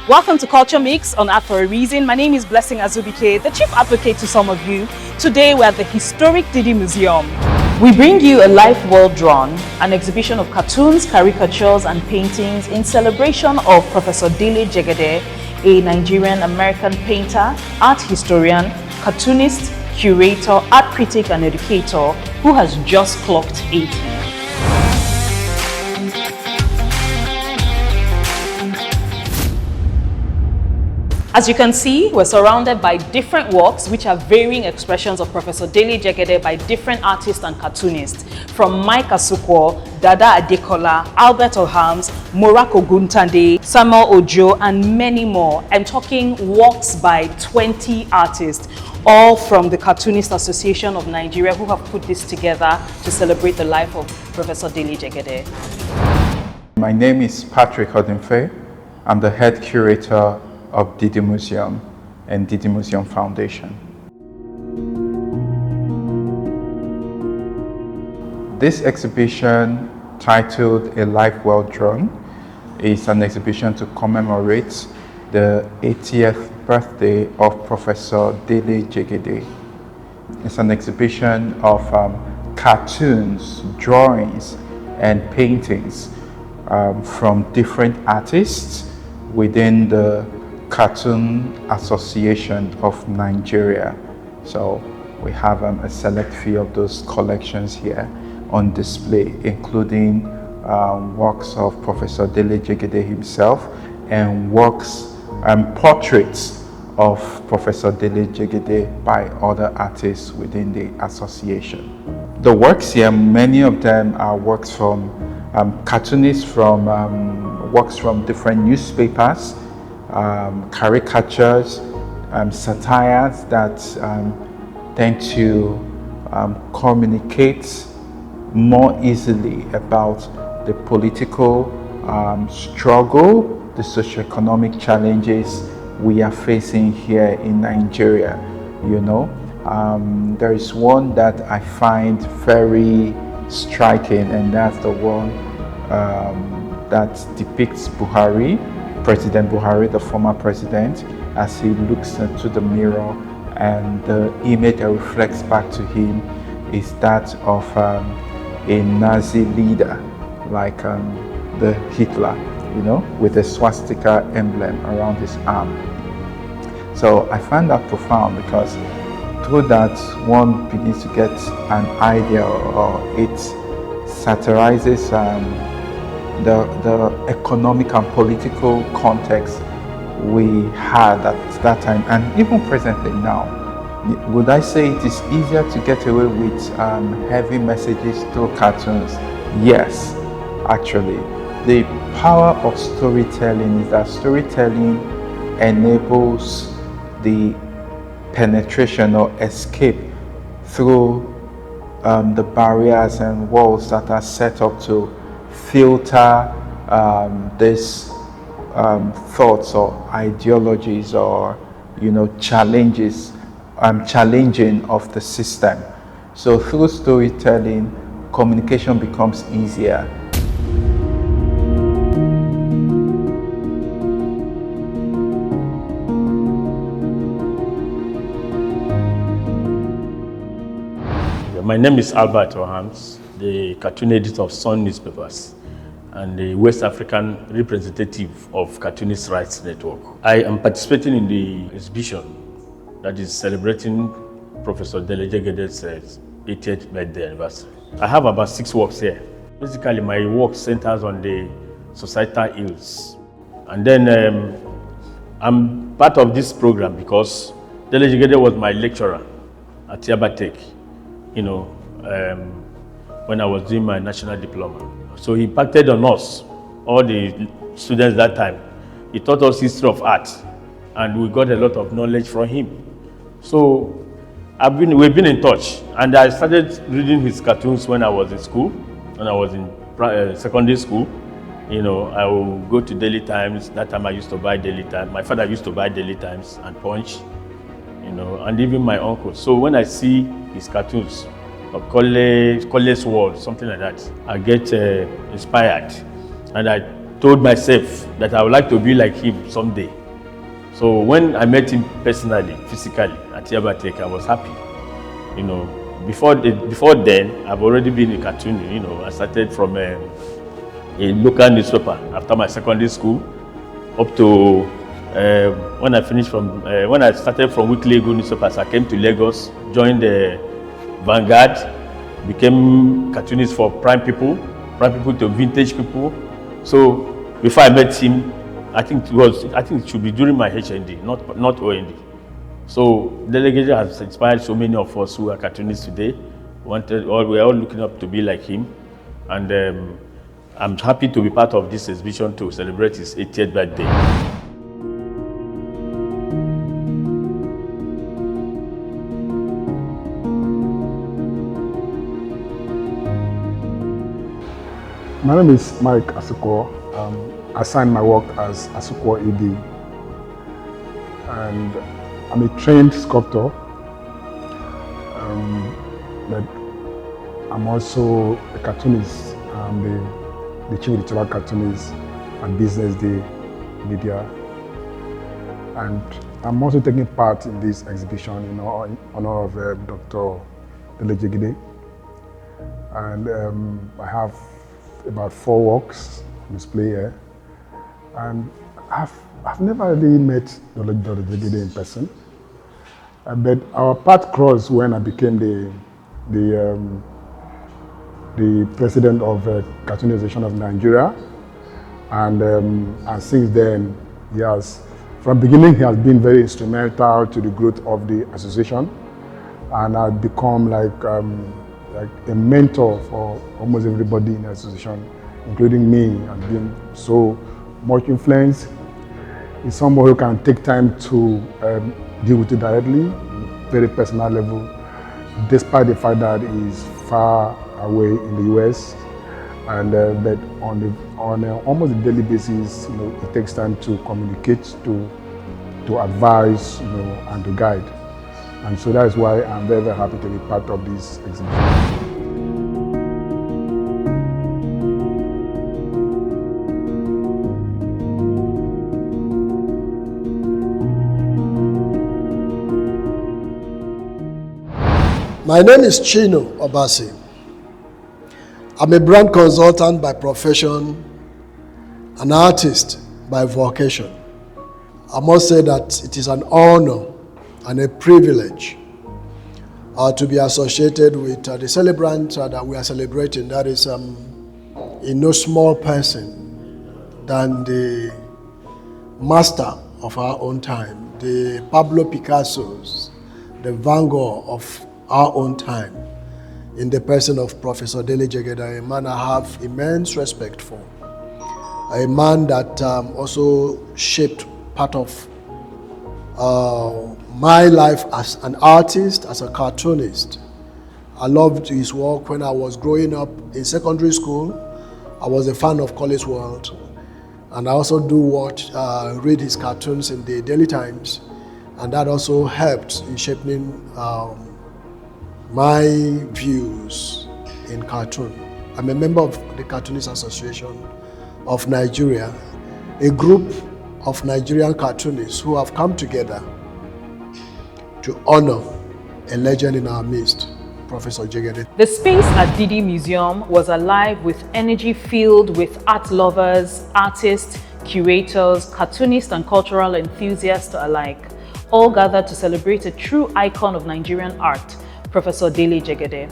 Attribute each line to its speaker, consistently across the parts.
Speaker 1: Welcome to Culture Mix on ArtForAReason. My name is Blessing Azubike, the chief advocate to some of you. Today we're at the historic Didi Museum. We bring you a life well drawn, an exhibition of cartoons, caricatures and paintings in celebration of Professor Dele Jegede, a Nigerian-American painter, art historian, cartoonist, curator, art critic and educator who has just clocked 80. As you can see, we're surrounded by different works which are varying expressions of Professor Dele Jegede by different artists and cartoonists, from Mike Asuka, Dada Adekola, Albert Ohams, Morako Guntande, Samuel Ojo, and many more. I'm talking works by 20 artists, all from the Cartoonist Association of Nigeria, who have put this together to celebrate the life of Professor Dele Jegede.
Speaker 2: My name is Patrick Odinfe. I'm the head curator of Didi Museum and Didi Museum Foundation. This exhibition, titled A Life Well Drawn, is an exhibition to commemorate the 80th birthday of Professor Dele Jegede. It's an exhibition of cartoons, drawings, and paintings from different artists within the Cartoon Association of Nigeria. So we have a select few of those collections here on display, including works of Professor Dele Jegede himself and works and portraits of Professor Dele Jegede by other artists within the association. The works here, many of them are works from cartoonists, from works from different newspapers, caricatures, satires that tend to communicate more easily about the political struggle, the socioeconomic challenges we are facing here in Nigeria. You know, there is one that I find very striking, and that's the one that depicts President Buhari, the former president, as he looks into the mirror, and the image that reflects back to him is that of a Nazi leader, like the Hitler, you know, with a swastika emblem around his arm. So I find that profound, because through that one begins to get an idea, or it satirizes the economic and political context we had at that time, and even presently now. Would I say it is easier to get away with heavy messages through cartoons? Yes, actually. The power of storytelling is that storytelling enables the penetration or escape through the barriers and walls that are set up to filter these thoughts or ideologies, or challenges, challenging of the system. So through storytelling, communication becomes easier.
Speaker 3: My name is Albert Ohams, the cartoon editor of Sun newspapers and the West African representative of Cartoonist Rights Network. I am participating in the exhibition that is celebrating Professor Dele Jegede's 80th birthday anniversary. I have about 6 works here. Basically, my work centers on the societal ills. And then I'm part of this program because Dele Jegede was my lecturer at Yabatech, when I was doing my national diploma. So he impacted on us, all the students that time. He taught us history of art, and we got a lot of knowledge from him. So we've been in touch, and I started reading his cartoons when I was in school, when I was in secondary school. I will go to Daily Times. That time I used to buy Daily Times. My father used to buy Daily Times and Punch, and even my uncle. So when I see his cartoons, or Kole's World, something like that, I get inspired. And I told myself that I would like to be like him someday. So when I met him personally, physically at Yabatek, I was happy. You know, before then, I've already been a cartoon. You know, I started from a local newspaper after my secondary school, up to when I finished from when I started from weekly Ego newspapers. I came to Lagos, joined the Vanguard, became cartoonist for prime people to vintage people. So before I met him, I think it should be during my HND, not OND. So Dele Jegede has inspired so many of us who are cartoonists today. We're all looking up to be like him, and I'm happy to be part of this exhibition to celebrate his 80th birthday.
Speaker 4: My name is Mike Asuka. I signed my work as Asuka ED, and I'm a trained sculptor, but I'm also a cartoonist. I'm the chief editorial cartoonist at Business Day Media, and I'm also taking part in this exhibition in honor of Dr. Dele Jegede, and I have about 4 works on display here, and I've never really met Dele Jegede in person, but our path crossed when I became the president of Cartoonist Association of Nigeria, and since then from the beginning he has been very instrumental to the growth of the association, and I've become like a mentor for almost everybody in the association, including me, and been so much influence. He's someone who can take time to deal with it directly, very personal level, despite the fact that he's far away in the US, and but on almost a daily basis, you know, it takes time to communicate, to advise, you know, and to guide. And so that is why I'm very, very happy to be part of this exhibition.
Speaker 5: My name is Chino Oasi. I'm a brand consultant by profession, an artist by vocation. I must say that it is an honor and a privilege to be associated with the celebrant that we are celebrating. That is in no small person than the master of our own time, the Pablo Picasso's, the Van Gogh of our own time, in the person of Professor Dele Jegede, a man I have immense respect for, a man that also shaped part of my life as an artist, as a cartoonist. I loved his work when I was growing up in secondary school. I was a fan of College World, and I also read his cartoons in the Daily Times, and that also helped in shaping my views in cartoon. I'm a member of the Cartoonist Association of Nigeria, a group of Nigerian cartoonists who have come together to honor a legend in our midst, Professor Jegede.
Speaker 1: The space at Didi Museum was alive with energy filled with art lovers, artists, curators, cartoonists, and cultural enthusiasts alike, all gathered to celebrate a true icon of Nigerian art, Professor Dele Jegede.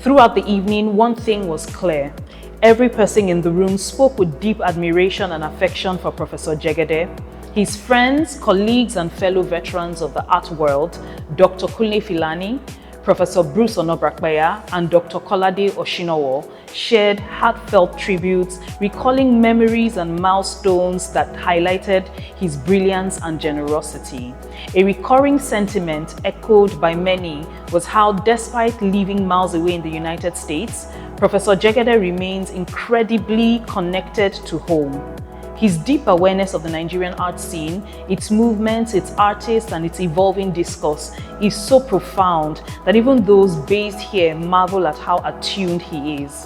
Speaker 1: Throughout the evening, one thing was clear. Every person in the room spoke with deep admiration and affection for Professor Jegede. His friends, colleagues, and fellow veterans of the art world, Dr. Kunle Filani, Professor Onobrakpeya, and Dr. Kolade Oshinowo, shared heartfelt tributes, recalling memories and milestones that highlighted his brilliance and generosity. A recurring sentiment echoed by many was how, despite living miles away in the United States, Professor Jegede remains incredibly connected to home. His deep awareness of the Nigerian art scene, its movements, its artists, and its evolving discourse is so profound that even those based here marvel at how attuned he is.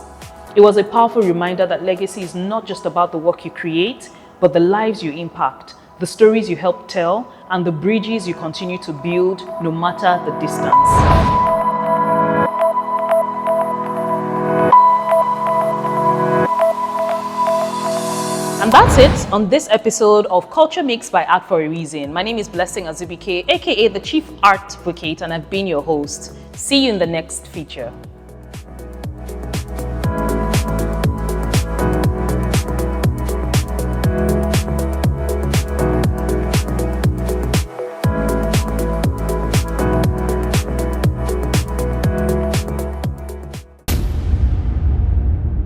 Speaker 1: It was a powerful reminder that legacy is not just about the work you create, but the lives you impact, the stories you help tell, and the bridges you continue to build no matter the distance. And that's it on this episode of Culture Mix by Art for a Reason. My name is Blessing Azubike, aka the Chief Art Advocate, and I've been your host. See you in the next feature.